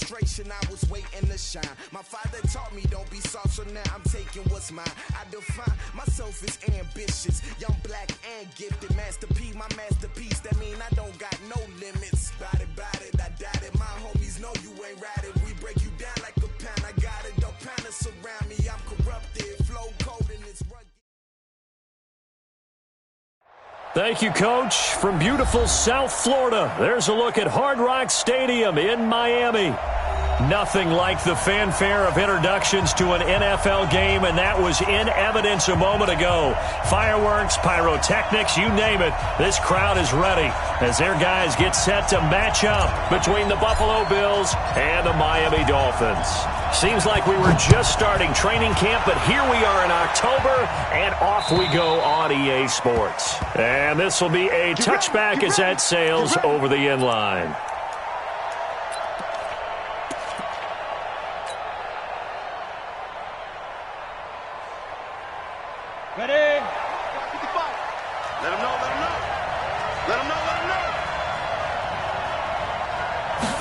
frustration, I was waiting to shine. My father taught me don't be soft, so now I'm taking what's mine. I define myself as ambitious, young, black, and gifted. Master P, my masterpiece, that mean I don't got no limits. Bout it, I doubt it. My homies know you ain't ride it. We break you down like a pound. I got it, don't pound it surround me. I'm corrupted, flow cold and it's rugged. Thank you, Coach. From beautiful South Florida, there's a look at Hard Rock Stadium in Miami. Nothing like the fanfare of introductions to an NFL game, and that was in evidence a moment ago. Fireworks, pyrotechnics, you name it. This crowd is ready as their guys get set to match up between the Buffalo Bills and the Miami Dolphins. Seems like we were just starting training camp, but here we are in October, and off we go on EA Sports. And this will be a touchback as that sails over the end line. Ready? 55. Let him know, let him know. Let him know, let him know.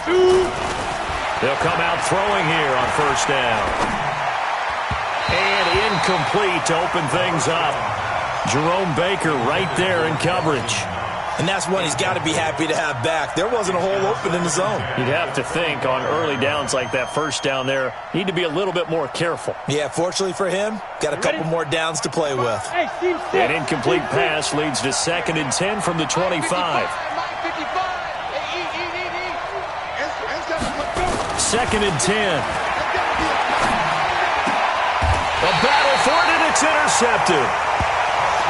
Shoot. They'll come out throwing here on first down. And incomplete to open things up. Jerome Baker right there in coverage. And that's one he's got to be happy to have back. There wasn't a hole open in the zone. You'd have to think on early downs like that first down there, need to be a little bit more careful. Yeah, fortunately for him, got a couple more downs to play with. An incomplete pass leads to 2nd and 10 from the 25. 2nd and 10. A battle for it, and it's intercepted.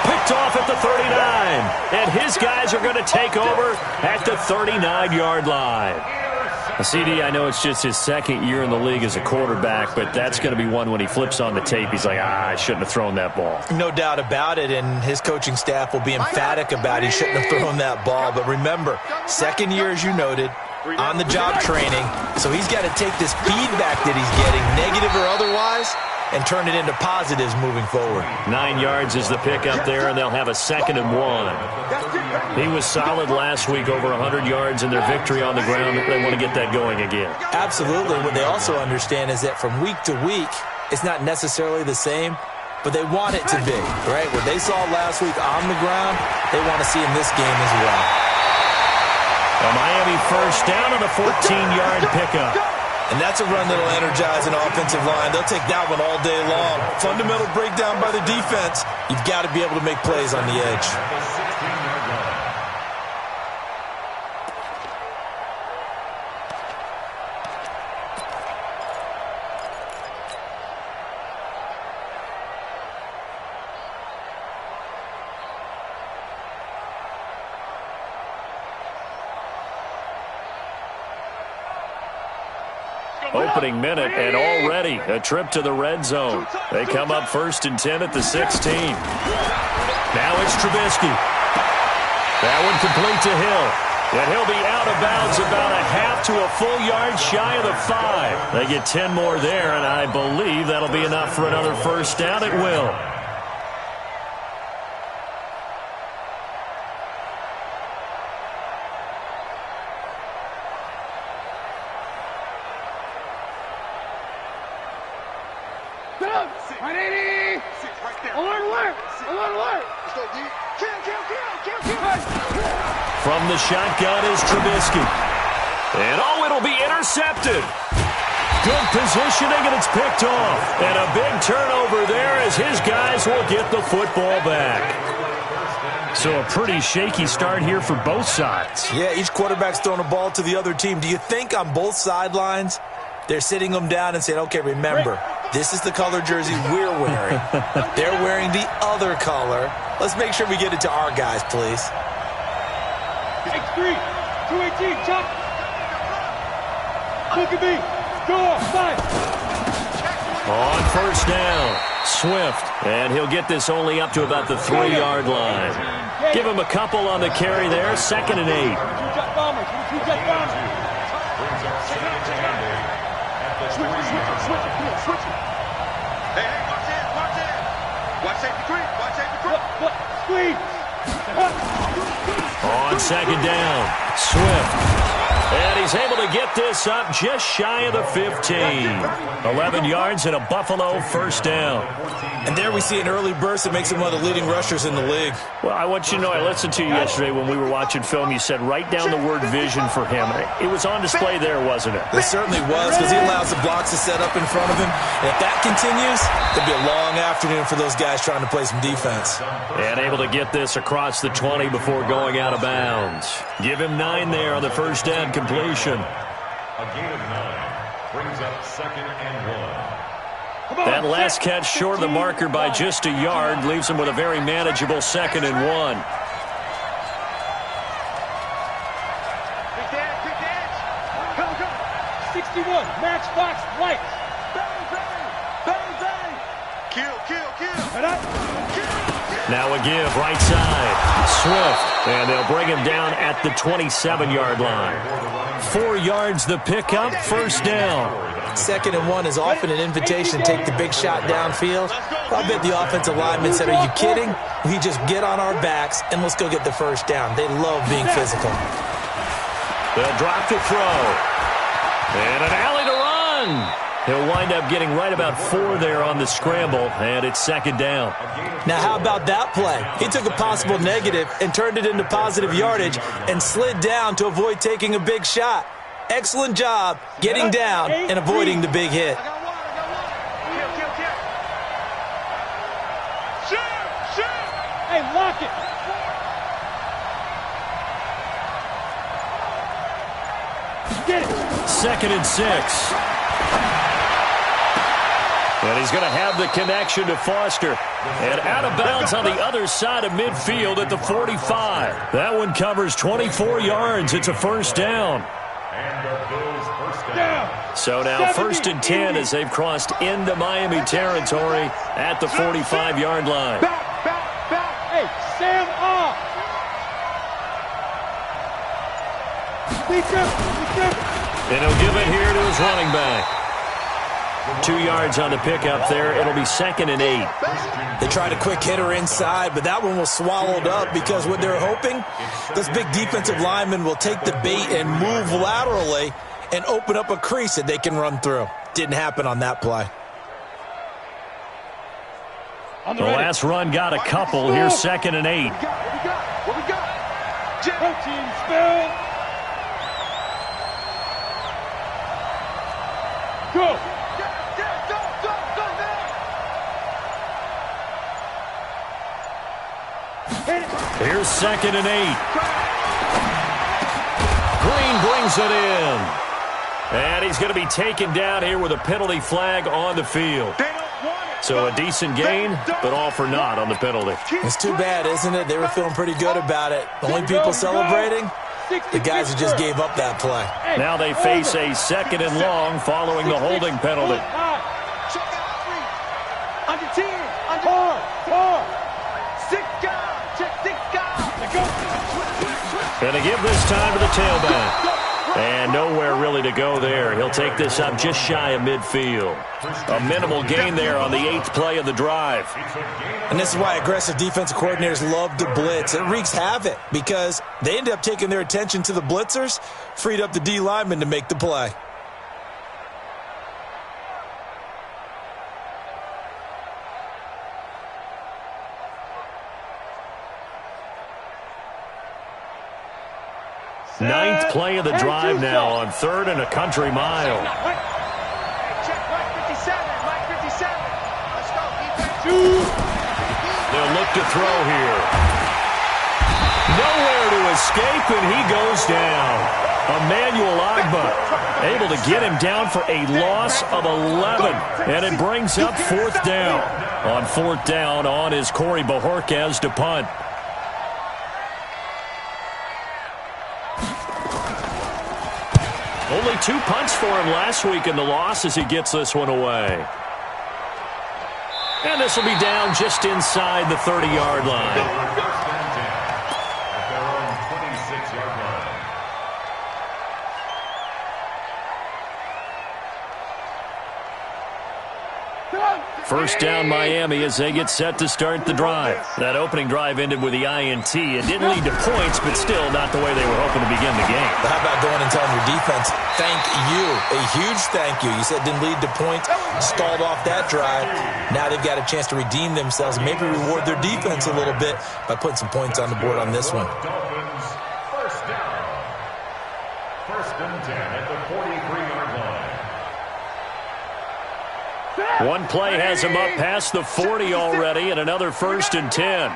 Picked off at the 39, and his guys are going to take over at the 39-yard line. CD, I know it's just his second year in the league as a quarterback, but that's going to be one when he flips on the tape. He's like, I shouldn't have thrown that ball. No doubt about it, and his coaching staff will be emphatic about he shouldn't have thrown that ball. But remember, second year, as you noted, on-the-job training, so he's got to take this feedback that he's getting, negative or otherwise, and turn it into positives moving forward. 9 yards is the pickup there, and they'll have a 2nd and 1. He was solid last week, over 100 yards in their victory on the ground. They want to get that going again. Absolutely. What they also understand is that from week to week, it's not necessarily the same, but they want it to be, right? What they saw last week on the ground, they want to see in this game as well. A Miami first down on a 14-yard pickup. And that's a run that will energize an offensive line. They'll take that one all day long. Fundamental breakdown by the defense. You've got to be able to make plays on the edge. Opening minute, and already a trip to the red zone. They come up 1st and 10 at the 16. Now it's Trubisky. That one complete to Hill. And he'll be out of bounds about a half to a full yard shy of the 5. They get 10 more there, and I believe that'll be enough for another first down. It will. From the shotgun is Trubisky. And it'll be intercepted. Good positioning, and it's picked off. And a big turnover there as his guys will get the football back. So a pretty shaky start here for both sides. Yeah, each quarterback's throwing a ball to the other team. Do you think on both sidelines they're sitting them down and saying, okay, remember, this is the color jersey we're wearing. They're wearing the other color. Let's make sure we get it to our guys, please. X3, 218, chop. Look at me. Go on, 5. On first down, Swift. And he'll get this only up to about the 3-yard line. Give him a couple on the carry there. 2nd and 8. Two-jet bombers. Two-jet bombers. Switch it. Hey, watch it. Watch safety 3. Watch safety 3. Squeeze. On 2nd down, Swift. And he's able to get this up just shy of the 15. 11 yards and a Buffalo first down. And there we see an early burst that makes him one of the leading rushers in the league. Well, I want you to know, I listened to you yesterday when we were watching film. You said write down the word vision for him. It was on display there, wasn't it? It certainly was, because he allows the blocks to set up in front of him. And if that continues, it'll be a long afternoon for those guys trying to play some defense. And able to get this across the 20 before going out of bounds. Give him 9 there on the first down completion. A gain of 9 brings up 2nd and 1. That last catch short of the marker by just a yard leaves him with a very manageable 2nd and 1. Quick dance. Go. 61, matchbox lights. Bang. Kill. Now a give, right side. Swift, and they'll bring him down at the 27-yard line. 4 yards the pickup, first down. 2nd and 1 is often an invitation to take the big shot downfield. I bet the offensive lineman said, are you kidding? We just get on our backs and let's go get the first down. They love being physical. They'll drop to throw. And an alley to run. He'll wind up getting right about 4 there on the scramble, and it's 2nd down. Now, how about that play? He took a possible negative and turned it into positive yardage and slid down to avoid taking a big shot. Excellent job getting down and avoiding the big hit. Shoot! Hey, lock it! Get it! 2nd and 6. And he's going to have the connection to Foster. And out of bounds on the other side of midfield at the 45. That one covers 24 yards. It's a first down. So now 1st and 10 as they've crossed into Miami territory at the 45-yard line. Back. Hey, Sam off. And he'll give it here to his running back. 2 yards on the pickup there. It'll be 2nd and 8. They tried a quick hitter inside, but that one was swallowed up because what they're hoping, those big defensive linemen will take the bait and move laterally and open up a crease that they can run through. Didn't happen on that play. The last run got a couple. Here's 2nd and 8. What we got? Protein spill. Go. Here's 2nd and 8. Green brings it in. And he's going to be taken down here with a penalty flag on the field. So a decent gain, but all for naught on the penalty. It's too bad, isn't it? They were feeling pretty good about it. The only people celebrating, the guys who just gave up that play. Now they face a 2nd and long following the holding penalty. Under 10. Four. 6 guys. Going to give this time to the tailback. And nowhere really to go there. He'll take this up just shy of midfield. A minimal gain there on the 8th play of the drive. And this is why aggressive defensive coordinators love to blitz. It wreaks havoc because they end up taking their attention to the blitzers, freed up the D lineman to make the play. Ninth play of the drive now on 3rd and a country mile. Check Mike 57. Let's go. They'll look to throw here. Nowhere to escape, and he goes down. Emmanuel Agba able to get him down for a loss of 11. And it brings up 4th down. On 4th down on is Corey Bojorquez to punt. Only 2 punts for him last week in the loss as he gets this one away. And this will be down just inside the 30-yard line. First down Miami as they get set to start the drive. That opening drive ended with the INT. It didn't lead to points, but still not the way they were hoping to begin the game. How about going and telling your defense, thank you, a huge thank you. You said it didn't lead to points, stalled off that drive. Now they've got a chance to redeem themselves, maybe reward their defense a little bit by putting some points on the board on this one. Dolphins, first down. First and 10 at the 43-yard line. One play has him up past the 40 already, and another first and 10.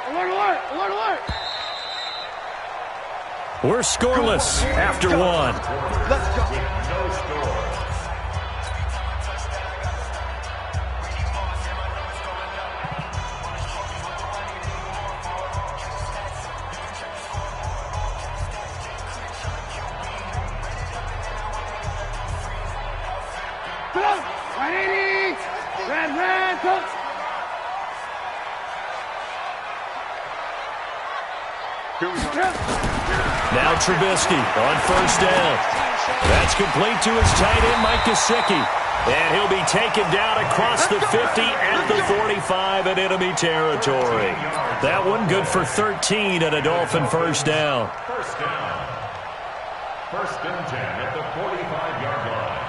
Alert, alert, alert, alert. We're scoreless after one. Let's go. With no score. Now Trubisky on first down. That's complete to his tight end, Mike Gesicki. And he'll be taken down across the 50 at the 45 in enemy territory. That one good for 13 at a Dolphin first down. First down. First and 10 at the 45-yard line.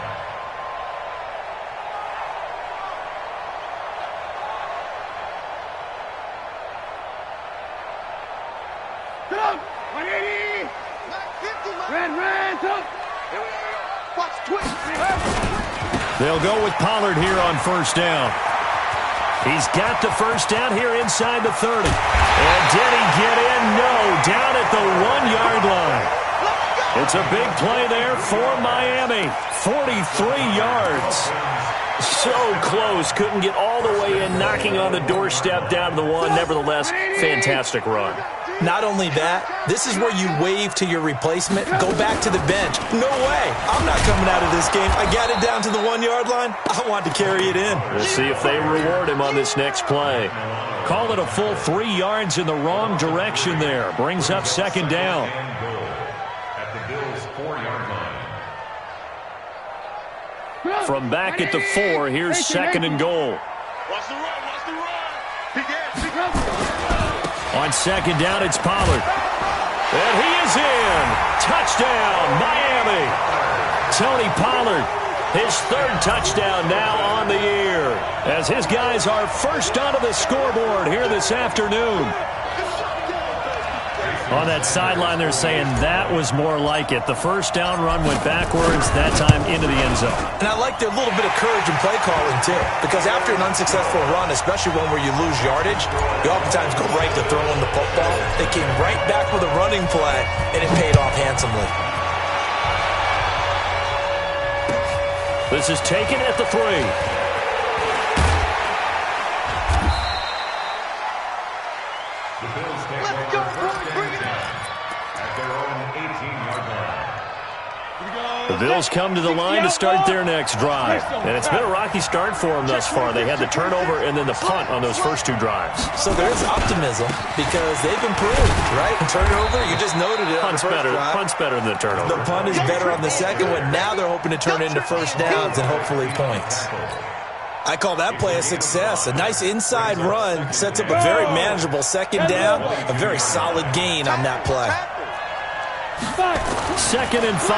They'll go with Pollard here on first down. He's got the first down here inside the 30. And did he get in? No, down at the 1-yard line. It's a big play there for Miami. 43 yards. So close. Couldn't get all the way in, knocking on the doorstep down to the 1. Nevertheless, fantastic run. Not only that, this is where you wave to your replacement, go back to the bench. No way. I'm not coming out of this game. I got it down to the 1-yard line. I want to carry it in. We'll see if they reward him on this next play. Call it a full 3 yards in the wrong direction there. Brings up second down. And goal at the Bills' 4-yard line. From back at the 4, here's second and goal. Watch the run, watch the run. He gets. On second down, it's Pollard. And he is in. Touchdown, Miami. Tony Pollard, his third touchdown now on the year, as his guys are first onto the scoreboard here this afternoon. On that sideline, they're saying that was more like it. The first down run went backwards, that time into the end zone. And I like their little bit of courage in play calling, too. Because after an unsuccessful run, especially one where you lose yardage, you oftentimes go right to throwing the football. They came right back with a running play, and it paid off handsomely. This is taken at the 3. The Bills take over first and 10 at their own 18-yard line. The Bills come to the line to start their next drive. And it's been a rocky start for them thus far. They had the turnover and then the punt on those first 2 drives. So there is optimism because they've improved, right? Turnover, you just noted it. Punt's better. Punt's better than the turnover. The punt is better on the second one. Now they're hoping to turn it into first downs and hopefully points. I call that play a success. A nice inside run sets up a very manageable second down. A very solid gain on that play. Second and 5.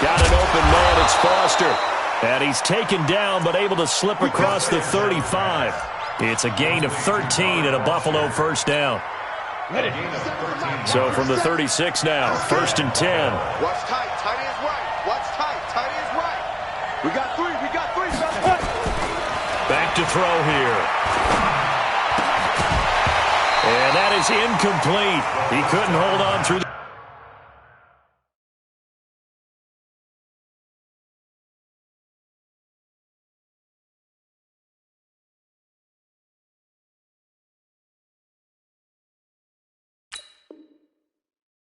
Got an open man, it's Foster. And he's taken down, but able to slip across the 35. It's a gain of 13 and a Buffalo first down. So from the 36 now, first and 10. Watch tight, tight is right. Watch tight, tight is right. We got 3, we got 3. Back to throw here. And that is incomplete. He couldn't hold on through the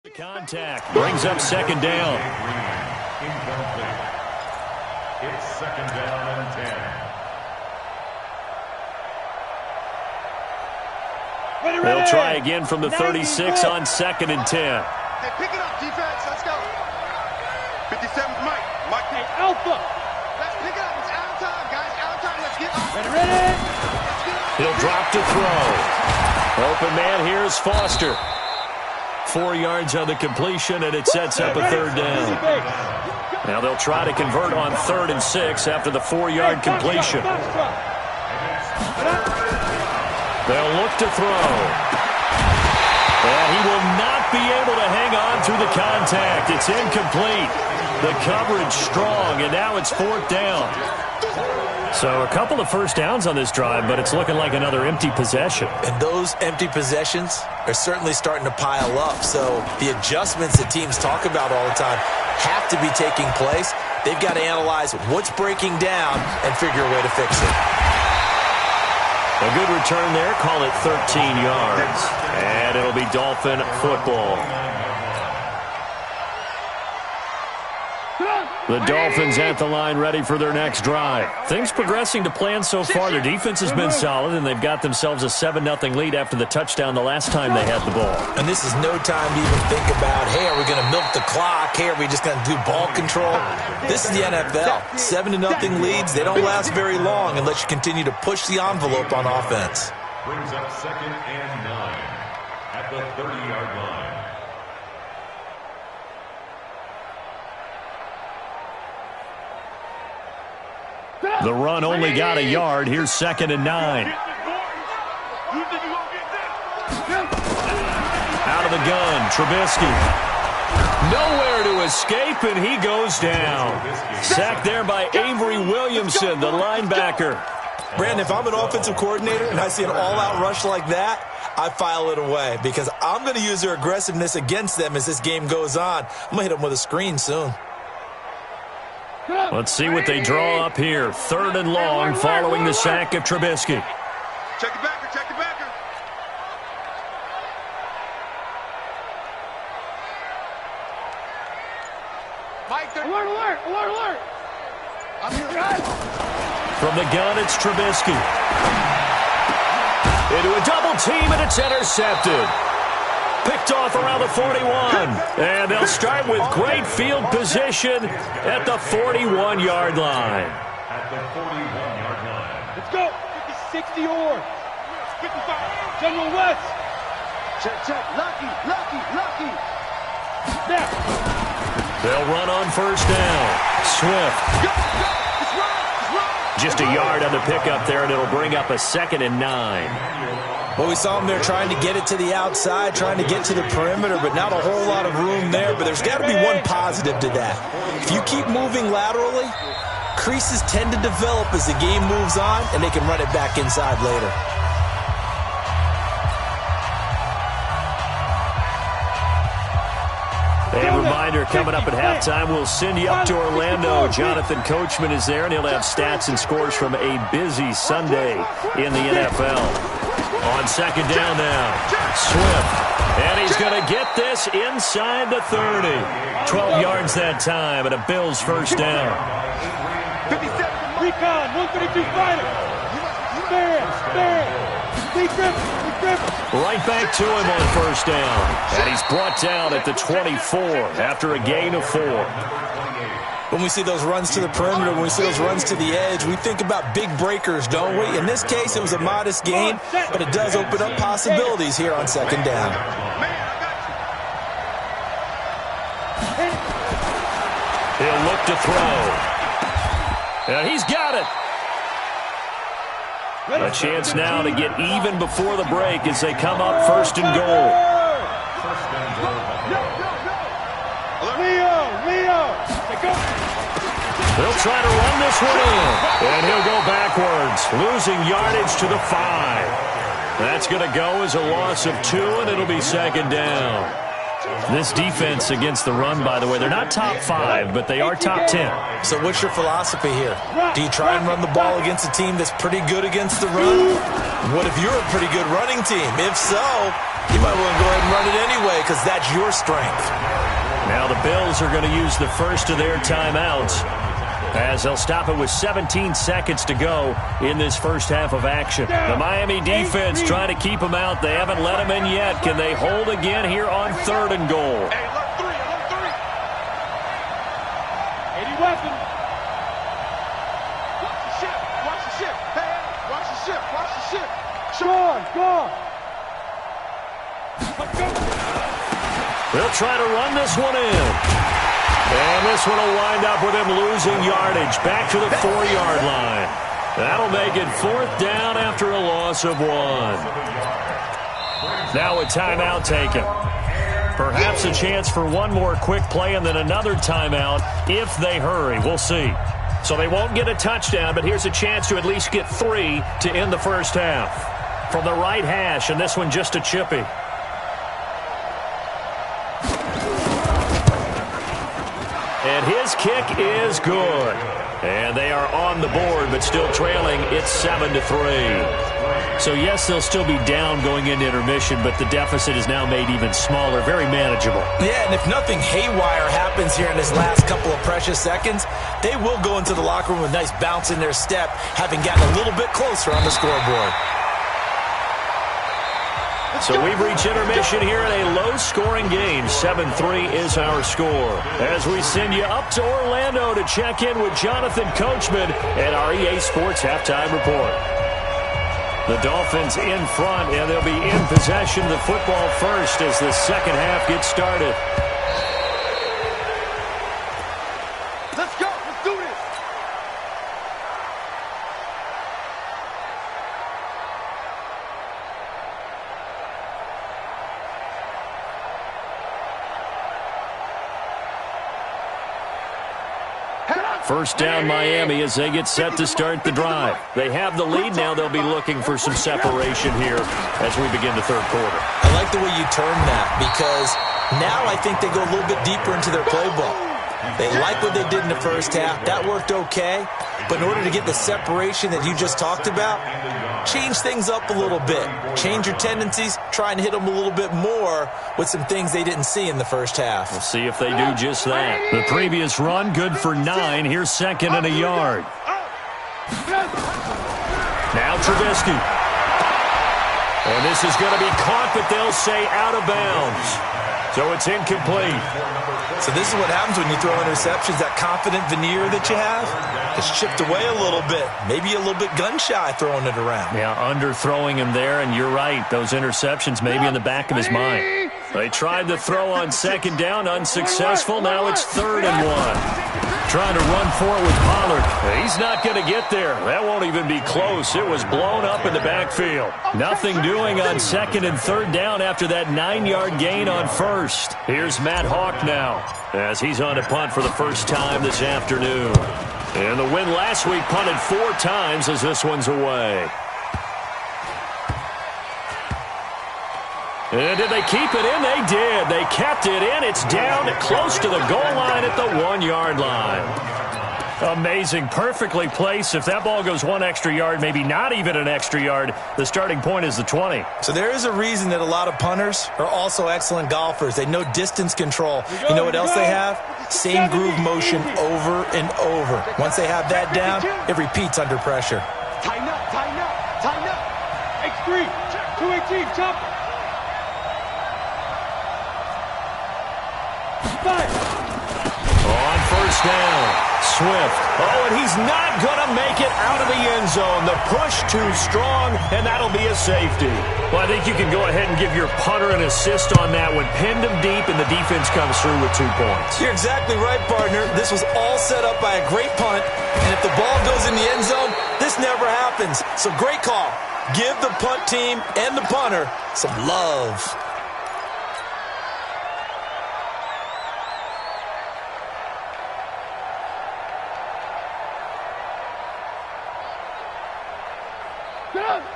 contact. Brings up second down. Incomplete. It's second down and 10. They'll try again from the 36 on second and 10. Hey, pick it up, defense. Let's go. 57's Mike. Mike, hey, Alpha. Let's Pick it up. It's out of time, guys. Out of time. Let's get off. Ready. He'll drop to throw. Open man, here's Foster. 4 yards on the completion, and it sets up a third down. Now they'll try to convert on 3rd and 6 after the 4-yard completion. They'll look to throw. And he will not be able to hang on through the contact. It's incomplete. The coverage strong, and now it's 4th down. So a couple of first downs on this drive, but it's looking like another empty possession. And those empty possessions are certainly starting to pile up. So the adjustments that teams talk about all the time have to be taking place. They've got to analyze what's breaking down and figure a way to fix it. A good return there. Call it 13 yards. And it'll be Dolphin football. The Dolphins at the line ready for their next drive. Things progressing to plan so far. Their defense has been solid, and they've got themselves a 7-0 lead after the touchdown the last time they had the ball. And this is no time to even think about, hey, are we going to milk the clock? Hey, are we just going to do ball control? This is the NFL. 7-0 leads, they don't last very long unless you continue to push the envelope on offense. Brings up 2nd and 9 at the 30-yard line. The run only got a yard. Here's 2nd and 9. Out of the gun, Trubisky. Nowhere to escape, and he goes down. Sacked there by Avery Williamson, the linebacker. Brandon, if I'm an offensive coordinator and I see an all-out rush like that, I file it away because I'm going to use their aggressiveness against them as this game goes on. I'm going to hit them with a screen soon. Let's see what they draw up here. 3rd and long following the sack of Trubisky. Check it backer. Check it backer. Mike, alert, alert, alert, alert. I'm here, guys. From the gun, it's Trubisky. Into a double team, and it's intercepted. Picked off around the 41. And they'll start with great field position at the 41-yard line. At the 41-yard line. Let's go. 50-60 or 55. General West. Check, check. Lucky. Snap. They'll run on 1st down. Swift. Go. It's run. Just a yard on the pickup there, and it'll bring up a 2nd and 9. Well, we saw them there trying to get it to the outside, trying to get to the perimeter, but not a whole lot of room there. But there's got to be one positive to that. If you keep moving laterally, creases tend to develop as the game moves on, and they can run it back inside later. A reminder, coming up at halftime, we'll send you up to Orlando. Jonathan Coachman is there, and he'll have stats and scores from a busy Sunday in the NFL. On 2nd down now, Swift. And he's going to get this inside the 30. 12 yards that time, and a Bills 1st down. 57. Recon, 132 fighter. Spare. Lee Griffin. Right back to him on 1st down. And he's brought down at the 24 after a gain of 4. When we see those runs to the perimeter, when we see those runs to the edge, we think about big breakers, don't we? In this case, it was a modest gain, but it does open up possibilities here on 2nd down. He'll look to throw. And he's got it. A chance now to get even before the break as they come up 1st and goal. Leo. They'll try to run this one in. And he'll go backwards, losing yardage to the 5. That's going to go as a loss of 2, and it'll be 2nd down. This defense against the run, by the way, they're not top 5, but they are top 10. So what's your philosophy here? Do you try and run the ball against a team that's pretty good against the run? What if you're a pretty good running team? If so, you might want to go ahead and run it anyway because that's your strength. Now the Bills are going to use the first of their timeouts as they'll stop it with 17 seconds to go in this first half of action. The Miami defense trying to keep them out. They haven't let them in yet. Can they hold again here on 3rd and goal? 80 weapon. Go. They'll try to run this one in. And this one will wind up with him losing yardage back to the 4-yard line. That'll make it 4th down after a loss of 1. Now a timeout taken. Perhaps a chance for one more quick play and then another timeout if they hurry. We'll see. So they won't get a touchdown, but here's a chance to at least get 3 to end the first half. From the right hash, and this one just a chippy. And his kick is good. And they are on the board, but still trailing. It's 7-3. So, yes, they'll still be down going into intermission, but the deficit is now made even smaller, very manageable. Yeah, and if nothing haywire happens here in this last couple of precious seconds, they will go into the locker room with a nice bounce in their step, having gotten a little bit closer on the scoreboard. So we've reached intermission here in a low-scoring game. 7-3 is our score. As we send you up to Orlando to check in with Jonathan Coachman at our EA Sports Halftime Report. The Dolphins in front, and they'll be in possession of the football first as the second half gets started. Let's go. Let's do this. First down Miami as they get set to start the drive. They have the lead now. They'll be looking for some separation here as we begin the third quarter. I like the way you term that because now I think they go a little bit deeper into their playbook. They like what they did in the first half. That worked okay. But in order to get the separation that you just talked about, change things up a little bit. Change your tendencies. Try and hit them a little bit more with some things they didn't see in the first half. We'll see if they do just that. The previous run, good for 9. Here's 2nd and a yard. Now Trubisky. And this is going to be caught, but they'll say out of bounds. So it's incomplete. So this is what happens when you throw interceptions. That confident veneer that you have is chipped away a little bit. Maybe a little bit gun-shy throwing it around. Yeah, underthrowing him there, and you're right. Those interceptions maybe in the back of his mind. They tried to throw on 2nd down, unsuccessful. Now it's 3rd and 1. Trying to run for it with Pollard. He's not going to get there. That won't even be close. It was blown up in the backfield. Nothing doing on 2nd and 3rd down after that 9-yard gain on 1st. Here's Matt Hawk now as he's on to punt for the first time this afternoon. And the win last week punted 4 times as this one's away. And did they keep it in? They did. They kept it in. It's down close to the goal line at the 1-yard line. Amazing. Perfectly placed. If that ball goes 1 extra yard, maybe not even an extra yard, the starting point is the 20. So there is a reason that a lot of punters are also excellent golfers. They know distance control. You know what else they have? Same groove motion over and over. Once they have that down, it repeats under pressure. Tighten up, tighten up, tighten up. X3, 218, chopper. 5. On first down, Swift. Oh, and he's not going to make it out of the end zone. The push too strong, and that'll be a safety. Well, I think you can go ahead and give your punter an assist on that one. Pinned him deep, and the defense comes through with 2 points. You're exactly right, partner. This was all set up by a great punt, and if the ball goes in the end zone, this never happens. So great call. Give the punt team and the punter some love.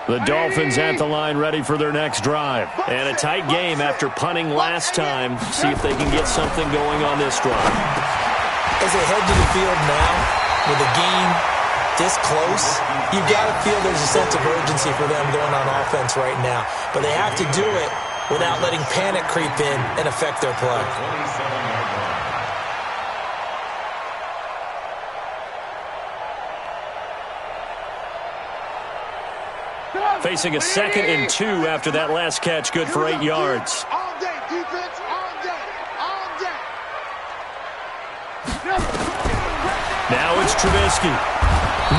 The Dolphins at the line ready for their next drive. And a tight game after punting last time. See if they can get something going on this drive. As they head to the field now, with the game this close, you've got to feel there's a sense of urgency for them going on offense right now. But they have to do it without letting panic creep in and affect their play. Facing a 2nd and 2 after that last catch, good for 8 yards. All day, defense, all day, all day. Now it's Trubisky.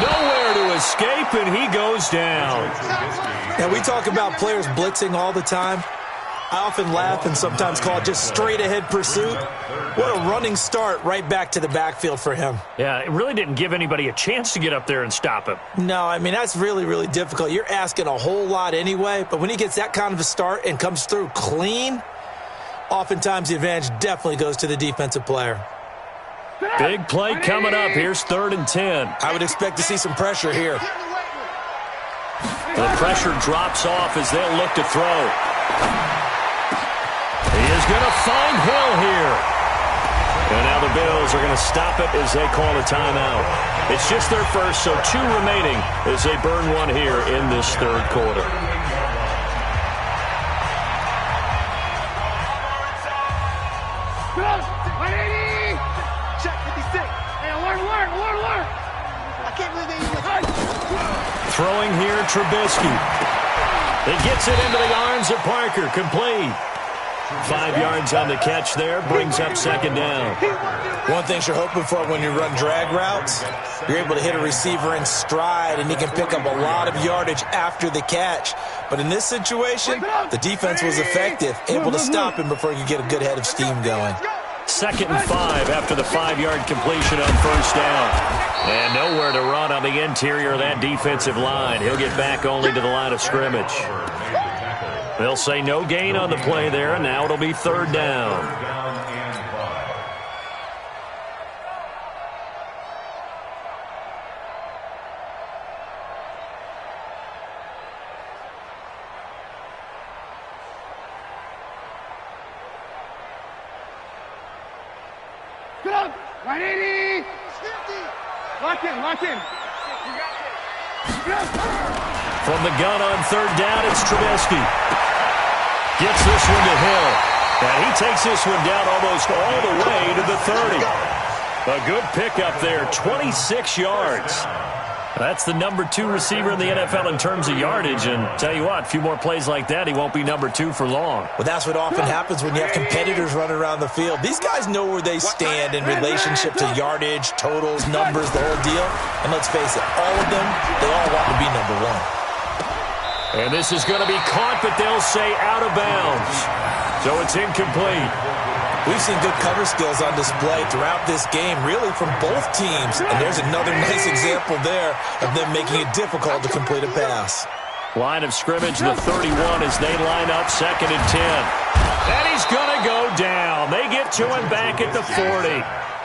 Nowhere to escape, and he goes down. Now, we talk about players blitzing all the time. I often laugh and sometimes call it just straight-ahead pursuit. What a running start right back to the backfield for him. Yeah, it really didn't give anybody a chance to get up there and stop him. No, I mean, that's really, really difficult. You're asking a whole lot anyway, but when he gets that kind of a start and comes through clean, oftentimes the advantage definitely goes to the defensive player. Big play coming up. Here's 3rd and 10. I would expect to see some pressure here. The pressure drops off as they'll look to throw. He is going to find Hill here. And now the Bills are going to stop it as they call a timeout. It's just their first, so 2 remaining as they burn one here in this 3rd quarter. Check 56. Hey, alert. I can't believe they even... Throwing here, Trubisky. It gets it into the arms of Parker. Complete. 5 yards on the catch there. Brings up 2nd down. One thing you're hoping for when you run drag routes, you're able to hit a receiver in stride, and he can pick up a lot of yardage after the catch. But in this situation, the defense was effective, able to stop him before he could get a good head of steam going. 2nd and 5 after the 5-yard completion on 1st down. And nowhere to run on the interior of that defensive line. He'll get back only to the line of scrimmage. They'll say no gain on the play there, and now it'll be 3rd down. Get up! 180! Lock in. From the gun on 3rd down, it's Trubisky. Gets this one to Hill. And he takes this one down almost all the way to the 30. A good pickup there, 26 yards. That's the number 2 receiver in the NFL in terms of yardage. And tell you what, a few more plays like that, he won't be number 2 for long. Well, that's what often happens when you have competitors running around the field. These guys know where they stand in relationship to yardage, totals, numbers, the whole deal. And let's face it, all of them, they all want to be number 1. And this is going to be caught, but they'll say out of bounds. So it's incomplete. We've seen good cover skills on display throughout this game, really from both teams. And there's another nice example there of them making it difficult to complete a pass. Line of scrimmage, the 31 as they line up 2nd and 10. And he's going to go down. They get to him back at the 40.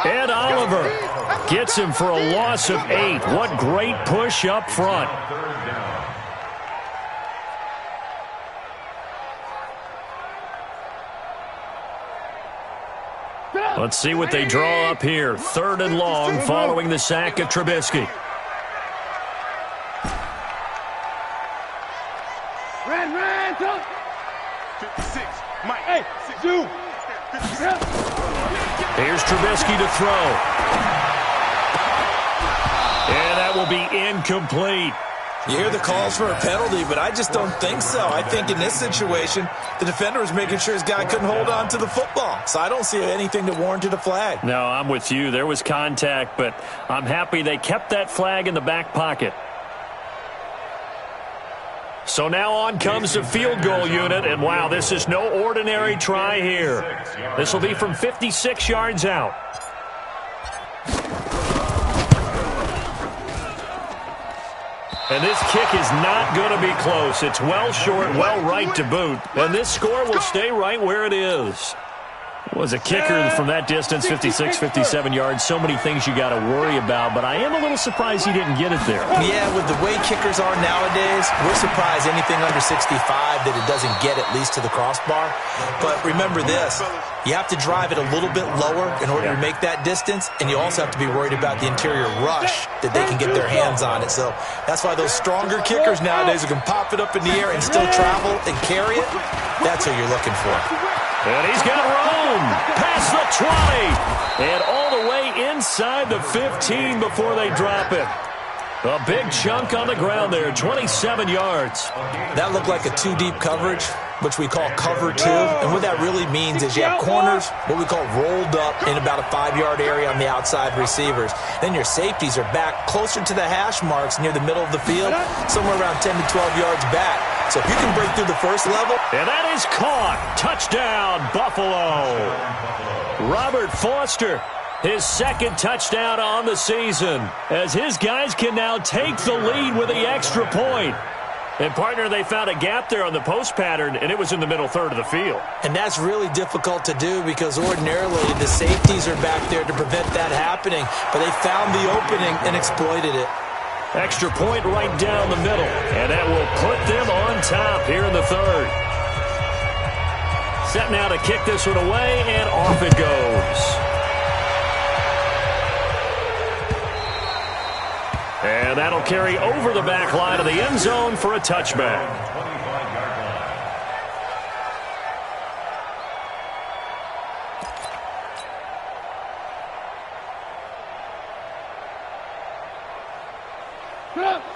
Ed Oliver gets him for a loss of 8. What great push up front. Let's see what they draw up here. 3rd and long following the sack of Trubisky. Ran, go! 56, Mike. Hey, Zoo! Here's Trubisky to throw. And that will be incomplete. You hear the calls for a penalty, but I just don't think so. I think in this situation, the defender was making sure his guy couldn't hold on to the football. So I don't see anything that warranted a flag. No, I'm with you. There was contact, but I'm happy they kept that flag in the back pocket. So now on comes the field goal unit, and wow, this is no ordinary try here. This will be from 56 yards out. And this kick is not going to be close. It's well short, well right to boot. And this score will stay right where it is. Was a kicker from that distance, 56, 57 yards. So many things you got to worry about, but I am a little surprised he didn't get it there. Yeah, with the way kickers are nowadays, we're surprised anything under 65 that it doesn't get at least to the crossbar. But remember this, you have to drive it a little bit lower in order to make that distance, and you also have to be worried about the interior rush that they can get their hands on it. So that's why those stronger kickers nowadays who can pop it up in the air and still travel and carry it, that's what you're looking for. And he's got room past the 20 and all the way inside the 15 before they drop it. A big chunk on the ground there, 27 yards. That looked like a two-deep coverage, which we call cover two. And what that really means is you have corners, what we call rolled up in about a 5-yard area on the outside receivers. Then your safeties are back closer to the hash marks near the middle of the field, somewhere around 10 to 12 yards back. So if you can break through the first level. And that is caught. Touchdown, Buffalo. Robert Foster, his second touchdown on the season, as his guys can now take the lead with the extra point. And, partner, they found a gap there on the post pattern, and it was in the middle third of the field. And that's really difficult to do because ordinarily the safeties are back there to prevent that happening. But they found the opening and exploited it. Extra point right down the middle, and that will put them on top here in the third. Set now to kick this one away, and off it goes. And that'll carry over the back line of the end zone for a touchback.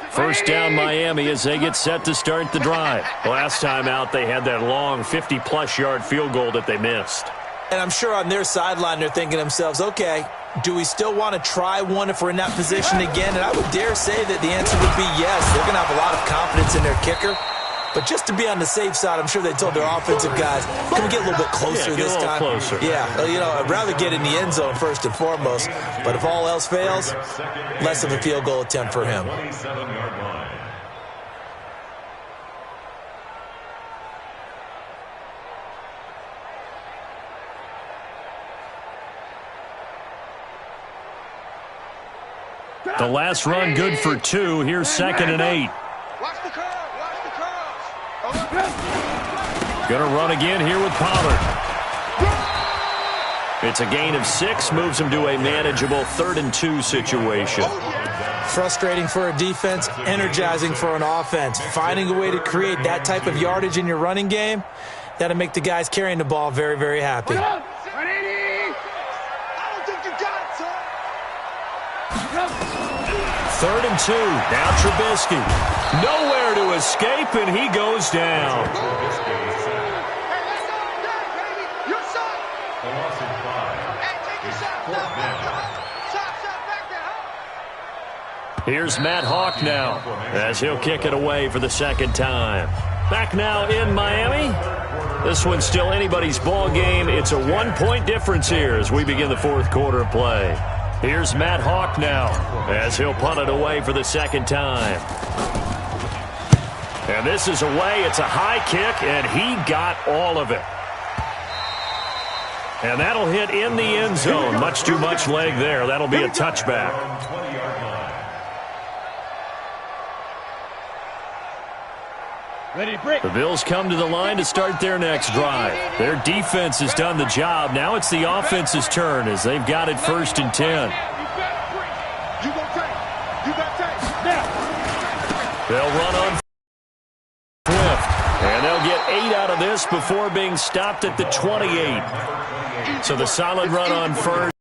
First down Miami as they get set to start the drive. Last time out they had that long 50-plus yard field goal that they missed. And I'm sure on their sideline they're thinking to themselves, okay, do we still want to try one if we're in that position again? And I would dare say that the answer would be yes. They're going to have a lot of confidence in their kicker. But just to be on the safe side, I'm sure they told their offensive guys, can we get a little bit closer this time? Closer. Yeah, you know, I'd rather get in the end zone first and foremost. But if all else fails, less of a field goal attempt for him. 27-yard line. The last run good for 2. Here's 2nd and 8. Watch the curve. Watch the curve. Gonna run again here with Pollard. It's a gain of 6. Moves him to a manageable 3rd and 2 situation. Frustrating for a defense, energizing for an offense. Finding a way to create that type of yardage in your running game, that'll make the guys carrying the ball very, very happy. I don't think you got it, son. 3rd and 2. Now Trubisky. Nowhere to escape, and he goes down. Hey, let's go again, baby. Your shot. Hey, take your shot. Stop, back there, huh? Here's Matt Hawk now as he'll kick it away for the 2nd time. Back now in Miami. This one's still anybody's ball game. It's a 1-point difference here as we begin the 4th quarter of play. Here's Matt Hawk now as he'll punt it away for the 2nd time. And this is away. It's a high kick, and he got all of it. And that'll hit in the end zone. Much too much leg there. That'll be a touchback. Ready to break. The Bills come to the line to start their next drive. Their defense has done the job. Now it's the offense's turn as they've got it 1st and 10. You gonna take. You got take. Now. They'll run on Swift, and they'll get 8 out of this before being stopped at the 28. So the solid run on 1st.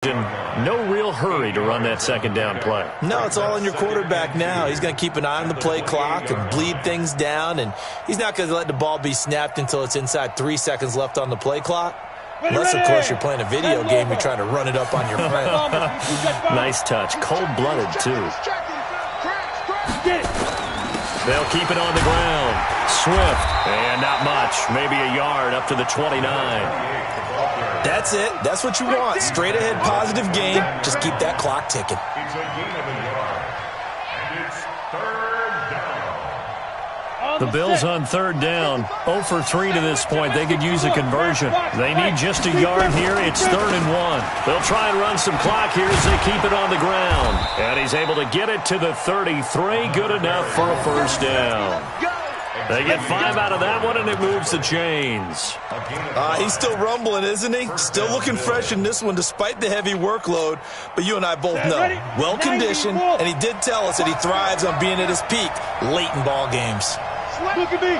And no real hurry to run that 2nd down play. No, it's all on your quarterback now. He's going to keep an eye on the play clock and bleed things down, and he's not going to let the ball be snapped until it's inside 3 seconds left on the play clock. Unless, of course, you're playing a video game, you're trying to run it up on your friend. Nice touch. Cold-blooded, too. They'll keep it on the ground. Swift, and not much. Maybe a yard up to the 29. That's it. That's what you want. Straight ahead, positive gain. Just keep that clock ticking. It's a gain of a yard. And it's 3rd down. The Bills on 3rd down. 0 for 3 to this point. They could use a conversion. They need just a yard here. It's 3rd and 1. They'll try and run some clock here as they keep it on the ground. And he's able to get it to the 33. Good enough for a 1st down. They get 5 out of that one, and it moves the chains. He's still rumbling, isn't he? Still looking fresh in this one despite the heavy workload. But you and I both know, well-conditioned, and he did tell us that he thrives on being at his peak late in ball games. Look at me.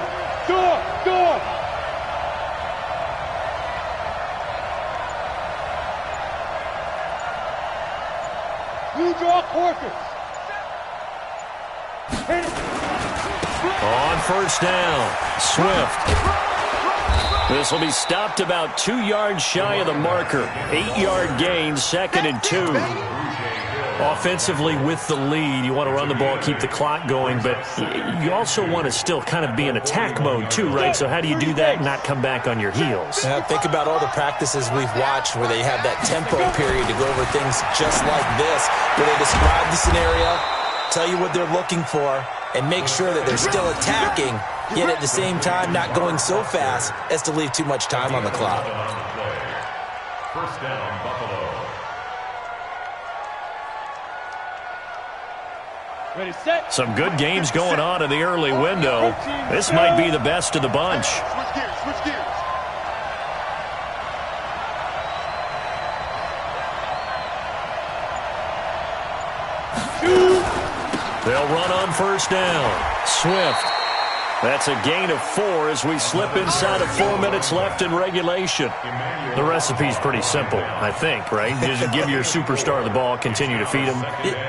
Door. You draw quarters. On first down, Swift. This will be stopped about 2 yards shy of the marker. 8-yard gain, 2nd and 2. Offensively with the lead, you want to run the ball, keep the clock going, but you also want to still kind of be in attack mode too, right? So how do you do that and not come back on your heels? Yeah, think about all the practices we've watched where they have that tempo period to go over things just like this, where they describe the scenario, tell you what they're looking for, and make sure that they're still attacking, yet at the same time not going so fast as to leave too much time on the clock. First down, Buffalo. Ready, set. Some good games going on in the early window. This might be the best of the bunch. Switch gears, switch gears. They'll run on first down. Swift. That's a gain of 4 as we slip inside of 4 minutes left in regulation. The recipe's pretty simple, I think, right? Just give your superstar the ball, continue to feed him.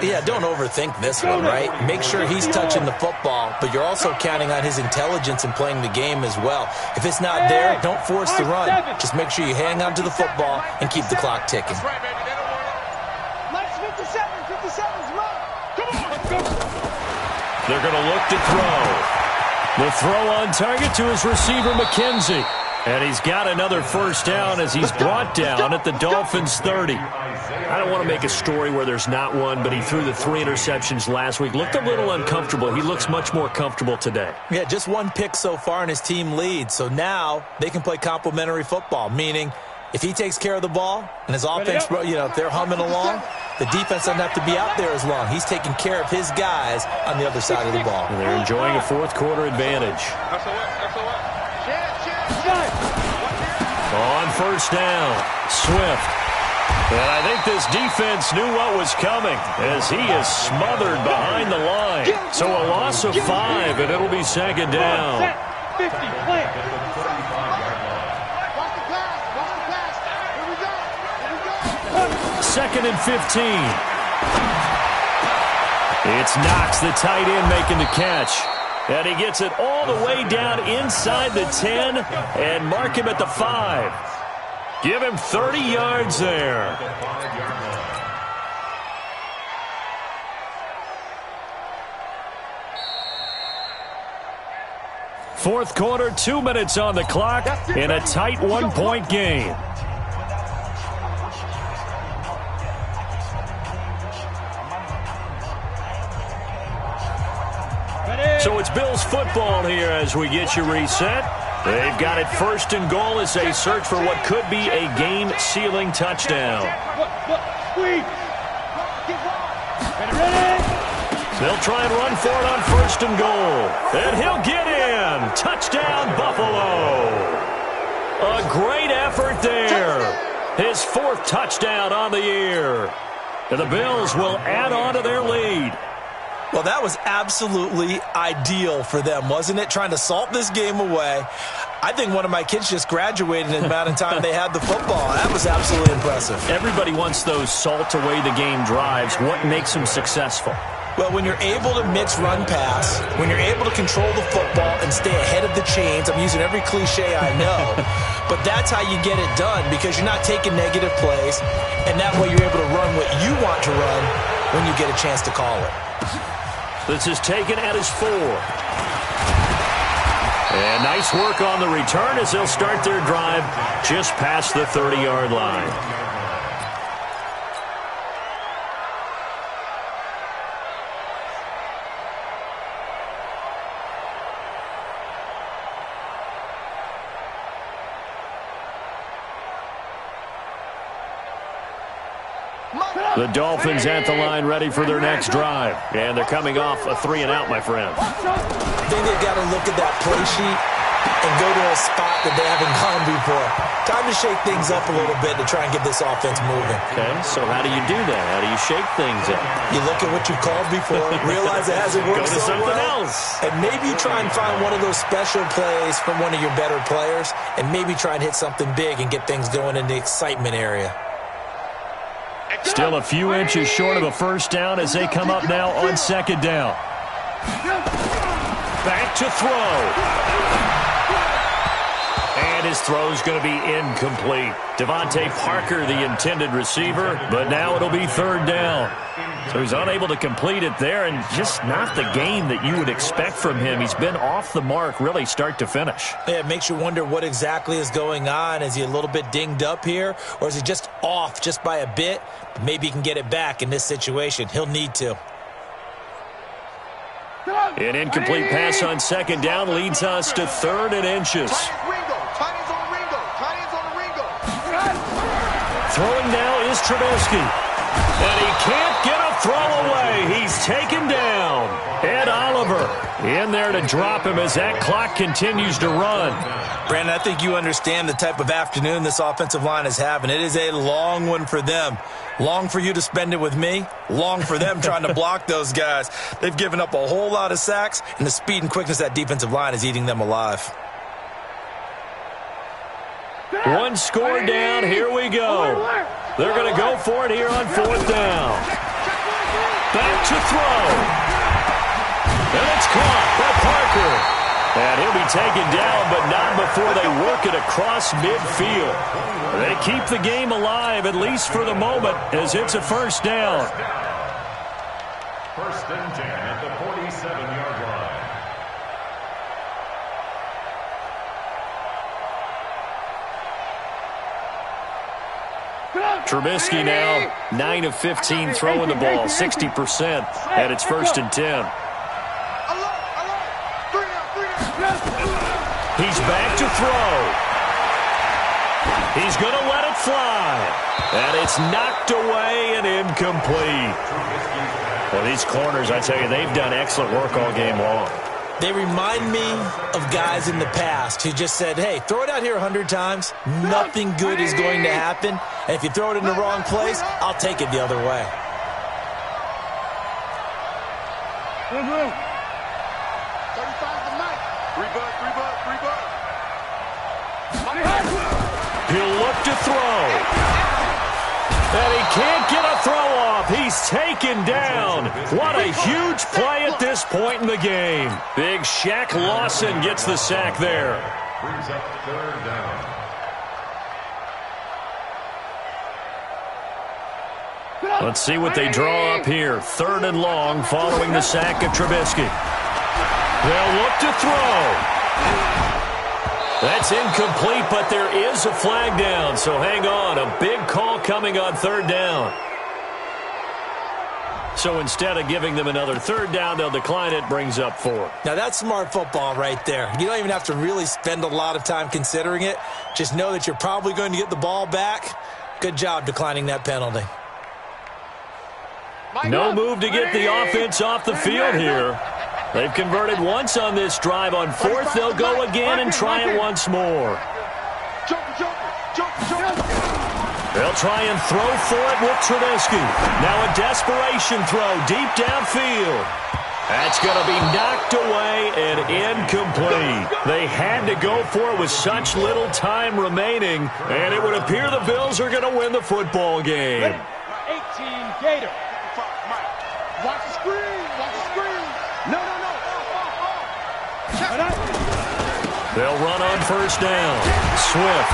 Yeah, don't overthink this one, right? Make sure he's touching the football, but you're also counting on his intelligence in playing the game as well. If it's not there, don't force the run. Just make sure you hang on to the football and keep the clock ticking. That's right, baby. They don't want it. Let's 57, 57's run. Come on, let's go. They're going to look to throw. The throw on target to his receiver, McKenzie. And he's got another first down as he's brought down at the Dolphins' 30. I don't want to make a story where there's not one, but he threw the 3 interceptions last week. Looked a little uncomfortable. He looks much more comfortable today. Yeah, just 1 pick so far and his team leads. So now they can play complementary football, meaning if he takes care of the ball and his offense, if they're humming along, the defense doesn't have to be out there as long. He's taking care of his guys on the other side of the ball. And they're enjoying a fourth-quarter advantage. That's a what? That's a what? On first down, Swift. And I think this defense knew what was coming as he is smothered behind the line. So a loss of 5, and it'll be 2nd down. 50, plant. Watch the pass. Watch the pass. Here we go. Here we go. 2nd and 15. It's Knox, the tight end, making the catch. And he gets it all the way down inside the 10 and mark him at the 5. Give him 30 yards there. Fourth quarter, 2 minutes on the clock in a tight 1-point game. So it's Bills football here as we get you reset. They've got it 1st and goal as they search for what could be a game-sealing touchdown. They'll try and run for it on 1st and goal. And he'll get in. Touchdown, Buffalo. A great effort there. His 4th touchdown on the year. And the Bills will add on to their lead. Well, that was absolutely ideal for them, wasn't it? Trying to salt this game away. I think one of my kids just graduated in the amount of time they had the football. That was absolutely impressive. Everybody wants those salt-away-the-game drives. What makes them successful? Well, when you're able to mix run-pass, when you're able to control the football and stay ahead of the chains, I'm using every cliche I know, but that's how you get it done because you're not taking negative plays, and that way you're able to run what you want to run when you get a chance to call it. This is taken at his 4. And nice work on the return as they'll start their drive just past the 30-yard line. The Dolphins at the line ready for their next drive. And they're coming off a 3-and-out, my friend. I think they've got to look at that play sheet and go to a spot that they haven't gone before. Time to shake things up a little bit to try and get this offense moving. Okay, so how do you do that? How do you shake things up? You look at what you've called before, realize it hasn't worked Go to so something well, else. and maybe try and find one of those special plays from one of your better players, and maybe try and hit something big and get things going in the excitement area. Still a few inches short of a first down as they come up now on 2nd down. Back to throw. And his throw's going to be incomplete. Devontae Parker, the intended receiver, but now it'll be third down. So he's unable to complete it there, and just not the game that you would expect from him. He's been off the mark really start to finish. Yeah, it makes you wonder what exactly is going on. Is he a little bit dinged up here, or is he just off just by a bit? Maybe he can get it back in this situation. He'll need to. An incomplete pass on second down leads us to third and inches. Throwing now is Trubisky. And he can't get a throw away. He's taken down. Ed Oliver in there to drop him as that clock continues to run. Brandon, I think you understand the type of afternoon this offensive line is having. It is a long one for them. Long for you to spend it with me. Long for them trying to block those guys. They've given up a whole lot of sacks, and the speed and quickness of that defensive line is eating them alive. One score down. Here we go. They're going to go for it here on fourth down. Back to throw. And it's caught by Parker. And he'll be taken down, but not before they work it across midfield. They keep the game alive, at least for the moment, as it's a first down. First and 10 at the 47-yard line. Trubisky now 9 of 15 throwing the ball, 60%, and it's first and 10. He's back to throw. He's going to let it fly. And it's knocked away and incomplete. Well, these corners, I tell you, they've done excellent work all game long. They remind me of guys in the past who just said, hey, throw it out here 100 times. Nothing good is going to happen. And if you throw it in the wrong place, I'll take it the other way. He'll look to throw. And he can't get a throw off. He's taken down. What a huge play at this point in the game. Big Shaq Lawson gets the sack there. Brings up third down. Let's see what they draw up here. Third and long following the sack of Trubisky. They'll look to throw. That's incomplete, but there is a flag down, so hang on. A big call coming on third down. So instead of giving them another third down, they'll decline it, brings up 4. Now, that's smart football right there. You don't even have to really spend a lot of time considering it. Just know that you're probably going to get the ball back. Good job declining that penalty. No move to get the offense off the field here. They've converted once on this drive. On fourth, they'll go again and try it once more. They'll try and throw for it with Trubisky. Now a desperation throw deep downfield. That's going to be knocked away and incomplete. They had to go for it with such little time remaining, and it would appear the Bills are going to win the football game. 18 Gator. Watch the screen. Watch the screen. No. They'll run on first down. Swift.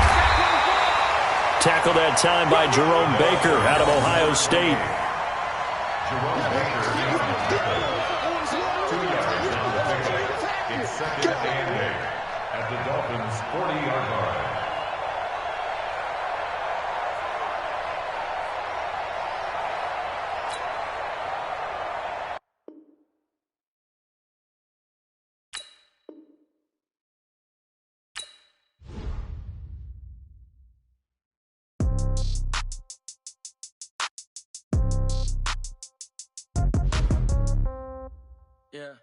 Tackled that time by Jerome Baker out of Ohio State. Jerome Baker is 2 yards down the picture. It's second and 8 at the Dolphins' 40-yard line. Yeah.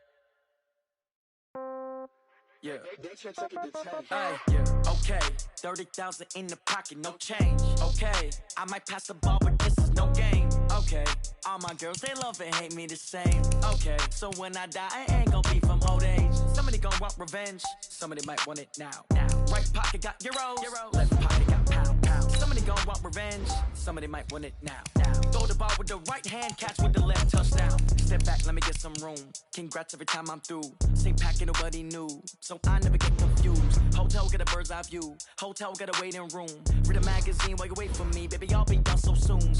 Okay. 30,000 in the pocket, no change. Okay. I might pass the ball, but this is no game. Okay. All my girls, they love and hate me the same. Okay. So when I die, I ain't gonna be from old age. Somebody gonna want revenge. Somebody might want it now. Right pocket got euros. Left pocket got pound. Somebody they gon' want revenge? Somebody might want it now. Throw the ball with the right hand, catch with the left, touchdown. Step back, let me get some room. Congrats every time I'm through. Same packet, nobody knew, so I never get confused. Hotel get a bird's eye view. Hotel get a waiting room. Read a magazine while you wait for me, baby. I'll be done so soon.